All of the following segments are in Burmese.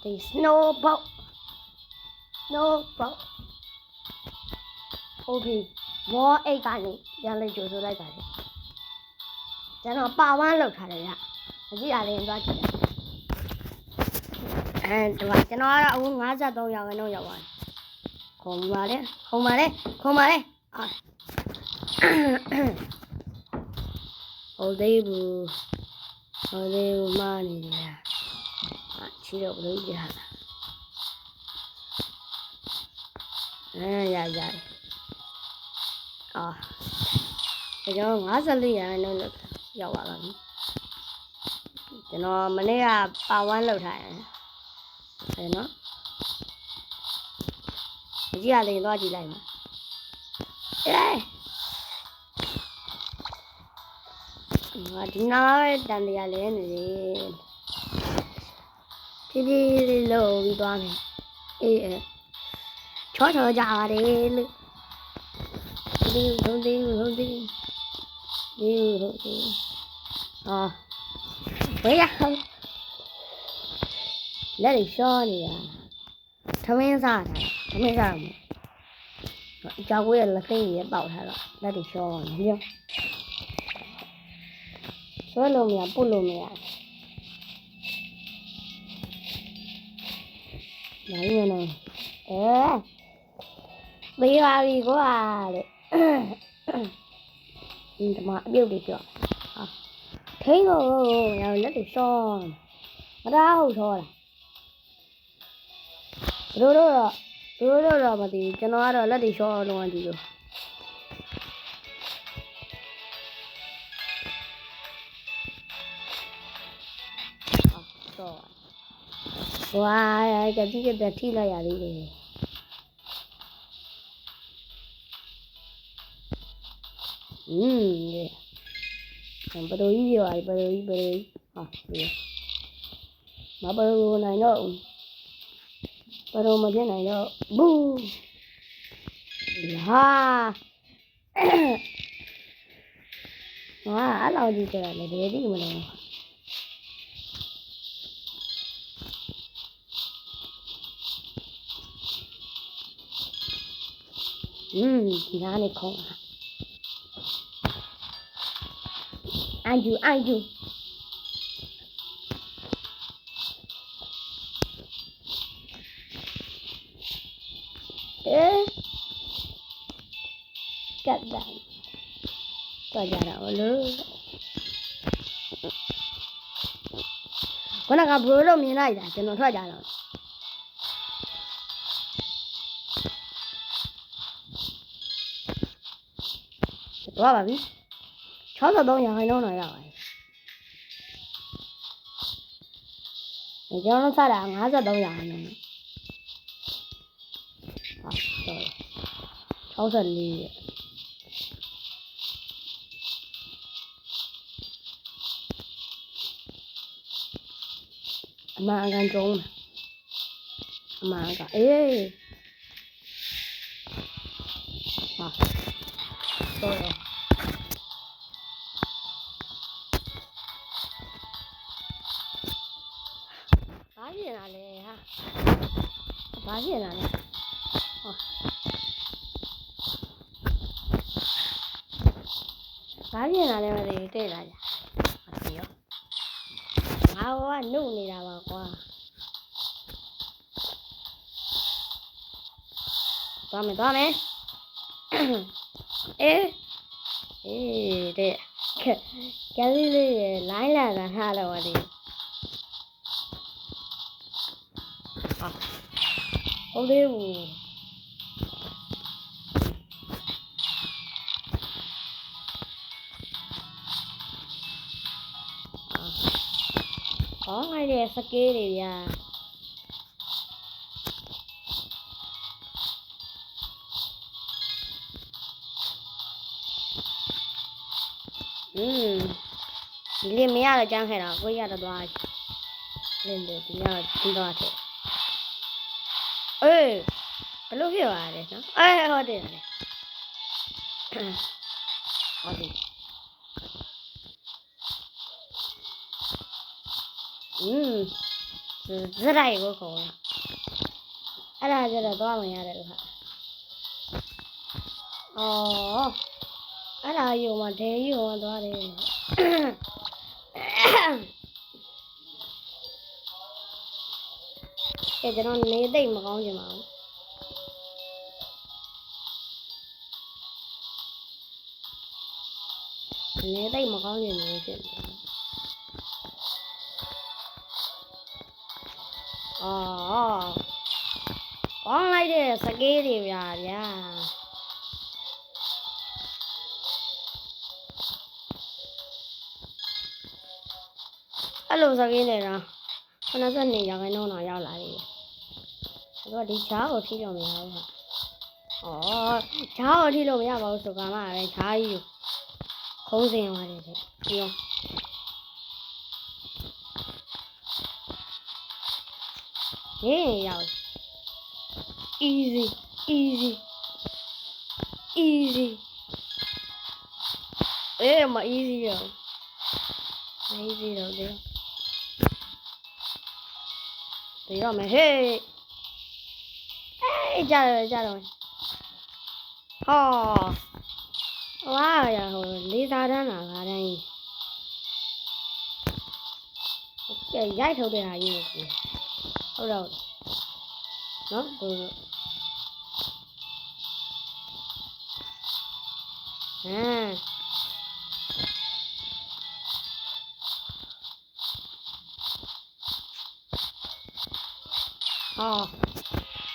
ဒီ snowball okay မောအိတ်ကနေပြန်လေးကြိုဆိုလိုက်ပါလေကျွန်တော်ပါဝမ်းလောက်ထားတယ်ဗျမကြည့်ရရင်သွားကြည့်အဲဒီမှာကျွန်တော်ကတော့အခု53ရာခိုင်နှုန်းရောက်သွားတယ်ခုံပါလေအာဟုတ်သေးဘူးမာနေတယ်ချီတော့ဘလို့ကြာရတယ်ကျွန်တော်54ရာခိုင်နှုန်းရောက်ပါပြီကျွန်တော်မနေ့ကပါဝမ်းလောက်ထားတယ်နော်မကြည့်ရရင်သွားကြည့်လိုက်မှာဒီနာတန်တရားလဲနေတယ်ဖြည်းဖြည်းလေးလှုပ်ပြီးသွားမယ်ချောကြရတယ်လို့ဒီဟုတ်ဘယ်ရလက်တွေရှော့နေတာသမင်းစားမယ်ကြောက်ဝဲလက်ခိတ်ရပေါက်ထားတော့လက်တွေရှော့နေပြီဆွဲလို့မရပုတ်လို့မရနိုင်မနော်သေးပါပြီကွာတဲ့ဒီမှာအပြုတ်တွေပြောထိန်းလို့လက်တွေရှော့မတားဟုတ်သောလားတို့တော့မသိဘူးကျွန်တော်ကတော့လက်တွေရှော့လုံးဝကြည့်လို့ဝါကတိကတထိလိုက်ရသေးတယ်ဘယ်လိုကြီးပြောရလဲဘယ်လိုကြီးမဘယ်လိုနိုင်တော့ဘယ်လိုမဖြစ်နိုင်တော့ဘူးဟာအဲ့လိုကြီးကြတယ်လေဒီမလို့ဒီနားနေခေါင်းအိုင်ဂျူကတ်တယ်တော့ကြတော့လို့ခုနကဘရိုလို့မြင်လိုက်တာကျွန်တော်ထွက်ကြတော့သွားပါပြီ63ရာခိုင်နှုန်းတော့ရောက်ပါတယ်ကျွန်တော်စတာ53ရာခိုင်နှုန်း64အမှန်ကန်ကြုံးအမှန်ကတော့ဘာဖြစ်လာလဲဘာဖြစ်လာလဲမသိဘူးတဲ့လာကြမသိရောငါကနှုတ်နေတာပါကွာသွားမယ်တဲ့ကဲလေးလိုင်းလာတာထားတော့ဒီဟုတ်သေးဘူးငါရဲ့စကေးတွေဗျာဒီလေးမရတော့ကြမ်းခဲ့တာကိုရတော့သွားလင်းတယ်ဒီညဒီတော့တဲ့ဘလို့ဖြစ်သွားလဲနော်ဟုတ်တယ်ဟုတ်ပြီ ဇရိုက်ကိုခေါ်အဲ့ဒါကျတော့သွားမရတယ်လို့ခါအော်အဲ့ဒါယူမှာဒဲယူမှာသွားတယ်ကဲကျွန်တော်နေသိမ့်မကောင်းချင်ပါဘူးနေသိမ့်မကောင်းချင်ဘူးဖြစ်နေအော်ကောင်းလိုက်တဲ့စကေးတွေဗျာအဲ့လိုစကေးနေတာ92ရာခိုင်နှုန်းတော့ရောက်လာပြီတော့ဒီချားကိုထိလို့မရဘူးဟာအော်ချားကိုထိလို့မရပါဘူးဆိုကမှပဲချားကြီးခုံးစင်သွားတယ်တဲ့ပြီးတော့ရောက် easyမ easy ရောမ easy တော့တယ်ရောမယ်ဟေးကြတော့ဟောဝါရဟိုလေးစားတန်းလာငါတန်းကြီးကဲရိုက်ထုတ်တဲ့ဟာကြီးဟုတ်တော့နော်ဟို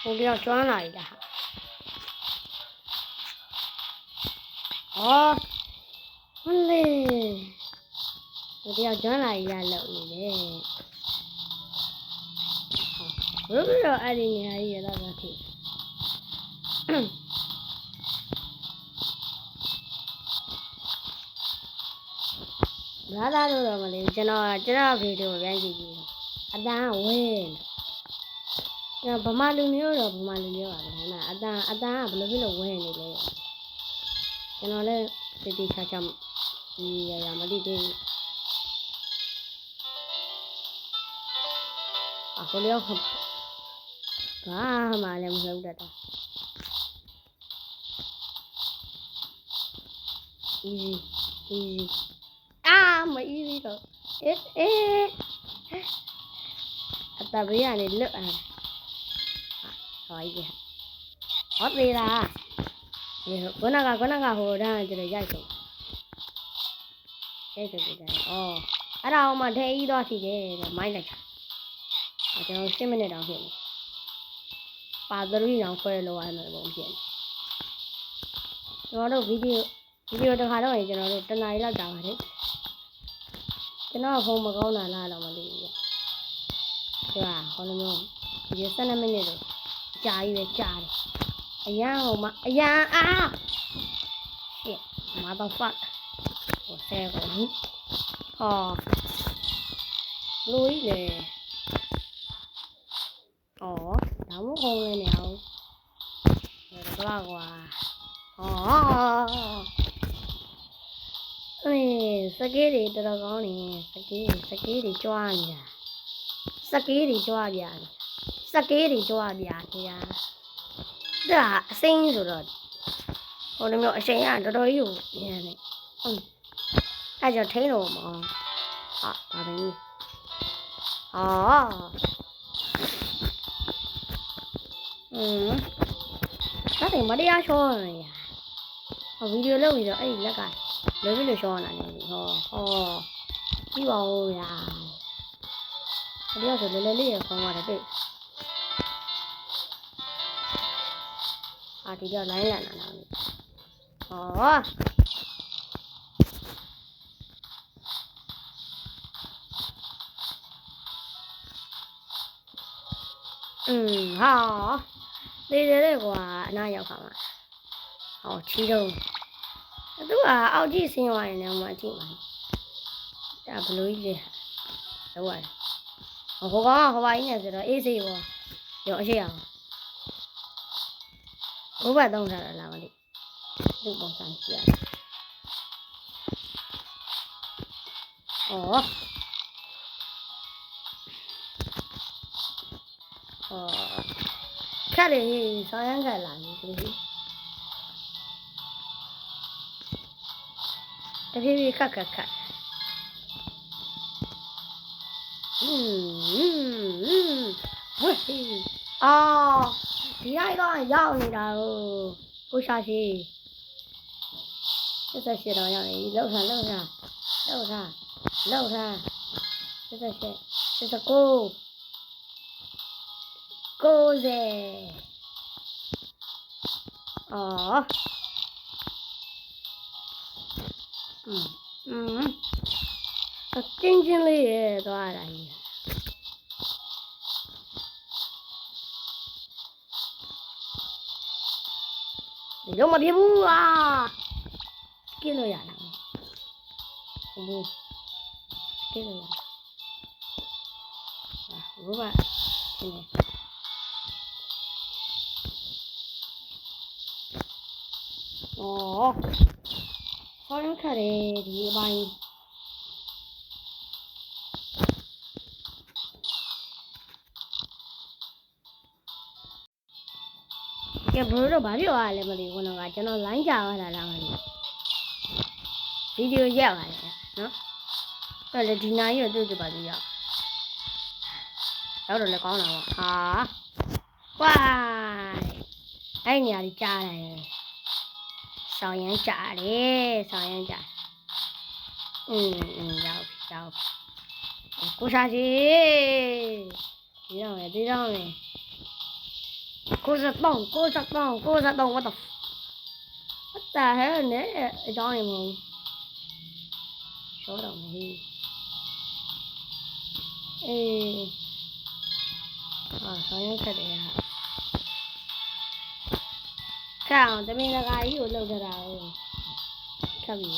ဟိုပြောကျွမ်းလာပြီလားဟုတ်လေဟိုပြောကျွမ်းလာပြီလားလို့နေတယ်ဘယ်လိုအဲ့ဒီနေရာကြီးရတော့ဖြစ်လာလာတော့မလေးကျွန်တော်ဗီဒီယိုပြန်ကြည့်ကြည့်အတန်းဝင်းဗမာလူမျိုးတော့ဗမာလူမျိုးပါဗျာနာအတန်းကဘယ်လိုဖြစ်လို့ဝင်းနေလဲကျွန်တော်လည်းတိတိကျကျဒီရမသိသေးဘူးအခုလည်းဘာမှလည်းမဟုတ်တတ်တာ easy မ easy တော့အတဘေးကနေလွတ်အောင်ဟောကြီးဟောသေးလားဒီခုနကဟိုတန်းကျတော့ရိုက်တယ်အဲ့ဒါအဲ့ဒါမှထဲကြီးသွားစီတယ်မိုင်းလိုက်တာကျွန်တော်10မိနစ်တောင်ဖြစ်နေပါသရီတောင်ခွဲလို့ရမယ်ပုံဖြစ်နေကျွန်တော်တို့ဗီဒီယိုတစ်ခါတော့ကျွန်တော်တို့တနားရီလောက်ကြာပါတယ်ကျွန်တော်ဖုန်းမကောင်းတာလားတော့မသိဘူးပြဟောလို့မျိုးဒီ12မိနစ်တော့ကြာကြီးပဲကြာတယ်အရန်ဟိုမှာအရန်shit motherfuck ဟိုဆဲကုန်ဟောလူကြီးလေဒါမှမဟုတ်လည်းမရဘူးတော့ကွာစကေးတွေတော်တော်ကောင်းနေစကေးတွေကြွားနေတာစကေးတွေကြွားပြနေတာဒါအစိမ်းဆိုတော့ဟိုလိုမျိုးအချိန်ကတော်တော်ကြီးကိုညံနေအဲ့ကြောင့်ထိန်းလို့မအောင်ဘာပဲကြီးဒါတွေမတရားရှောနေရဗီဒီယိုလုပ်ပြီးတော့အဲ့ဒီလက်ကလွယ်ပြီးလို့ရှောနေတာနေပြီပြီးပါဦးဗျာတရားဆိုလဲလေးရခေါင်းရတယ်တွေ့ဒီတော့လိုင်းလန်လာသေးတယ်ကွာအနားရောက်ခါမှာချီတော့သူကအောက်ကြည့်ဆင်းသွားရင်လည်းမကြည့်ပါဘူးဒါဘလို့ကြီးလေတော့ရတယ်ဟိုကောင်ကဟိုပါကြီးနေဆိုတော့အေးစေးပေါ့ရောအရှိရအောင်ဘုဘသုံးထားတာလားမသိသူ့ပုံစံကြည့်ရတယ် ခက်တယ်ဆောင်းရမ်းခက်လာပြီဒီတဖြည်းဖြည်းခက်ဝတ်အော်ဒီလိုက်တော့ရောက်နေတာကိုရှာရှိ78တော့ရောက်နေလောက်ထား78 90အော်တင်းလေးရသွားတာကြီးဒီတော့မဖြစ်ဘူးကင်းလို့ရတာဟုတ်ကင်းလို့ရဘူးပါရှင်းနေဆောင်းခါတယ်ဒီအပိုင်းကဲဘရိုတော့ဘာပြောရလဲမသိဘူးကတော့ကျွန်တော်လိုင်းကြာသွားတာလားမသိဘူးဗီဒီယိုရက်ပါတယ်နော်အဲ့လေဒီနိုင်ရတူပါသေးရောက်တော့လည်းကောင်းတာပေါ့ဟာဝိုင်းအဲ့နေရာကြီးကြားတယ်ဆောင်းရမ်းကြားတယ်ဆောင်းရမ်းကြားရောက်ကိုရှာစီဒီတော့မယ်93 what the hell နဲ့အကြောင်းရမလို့ရှောတော့မဟေးဆောင်းရမ်းခက်တယ်ဟာခက်အောင်တမင်တကာကြီးကိုလှုပ်ထားတာခက်ပြီ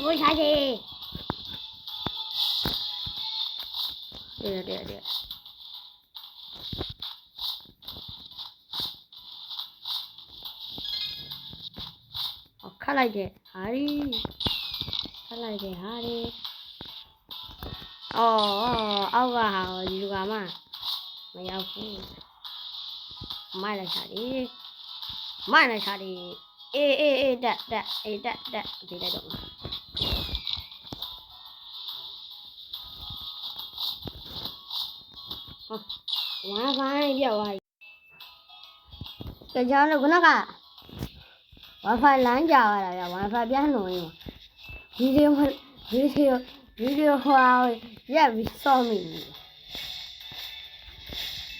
ကိုရှာစီတဲ့ခက်လိုက်တဲ့ဟာရီအောက်ကဟာဒီလူကမှမရောက်ဘူးမိုက်လိုက်တာဒီအေးတက်ဒီလိုက်တော့ဝါဖိုင်းပြောက်သွားပြီကြောင်လို့ခုနကWi-Fi လမ်းကြာလာတာ Wi-Fi ပြန်လို့ရဗီဒီယိုဟိုရက်ပြီးစောင့်နေပြီ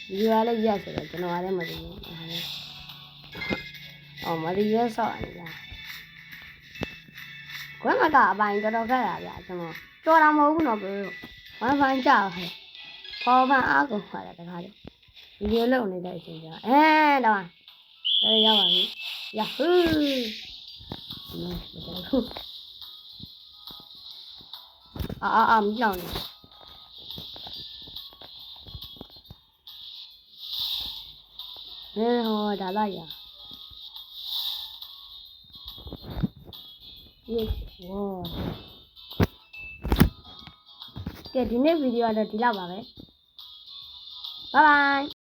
ဗီဒီယိုလည်းရက်ဆိုတော့ကျွန်တော်လည်းမသိဘူးမသိရစောင့်နေတာခွန်းမကအပိုင်းတော်ခက်တာဗျကျွန်တော်ကြော်တာမဟုတ်ဘူးတော့ဘယ်လို Wi-Fi ကြာခဲ့ပေါ်ပန်းအားကုန်ခါတာတခါလေဗီဒီယိုလုပ်နေတဲ့အချိန်ကျတော့ရောက်ပါပြီYahoo! Milang ni. Dah lah ya. Yes, wow. Okay, di ni video ada di lah, bye bye.